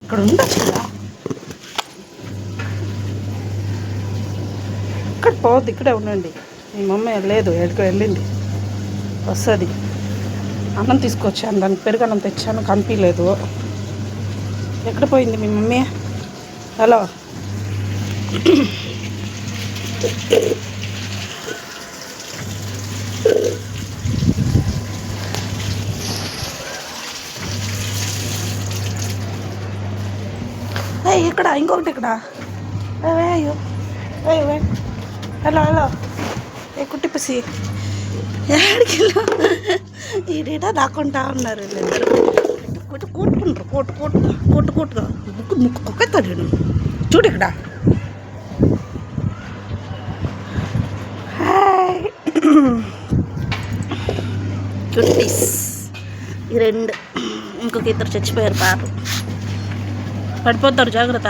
ఇక్కడ ఉండొచ్చు కదా, ఇక్కడ పోవద్దు, ఇక్కడే ఉండండి. మీ మమ్మీ లేదు, ఎక్కడికి వెళ్ళింది, వస్తుంది. అన్నం తీసుకొచ్చాను, దానికి పెరుగన్నం తెచ్చాను, కనిపించలేదు. ఎక్కడ పోయింది మీ మమ్మీ? హలో, ఇక్కడ ఇంకొకటి ఇక్కడ. అయ్యో అయ్యో, హలో హలో, ఏ కుట్టి పిసి ఎక్కడికి వెళ్ళా? ఈడేటా దాక్కుంటా ఉన్నారు వీళ్ళిద్దరు. కొట్టుకుంటారు, కొట్టుగా ముక్కు కుక్కెత్తాడు నేను. చూడు ఇక్కడ. కుట్టీస్ ఈ రెండు, ఇంకొక ఇద్దరు చచ్చిపోయారు పాపం. పడిపోతారు, జాగ్రత్త.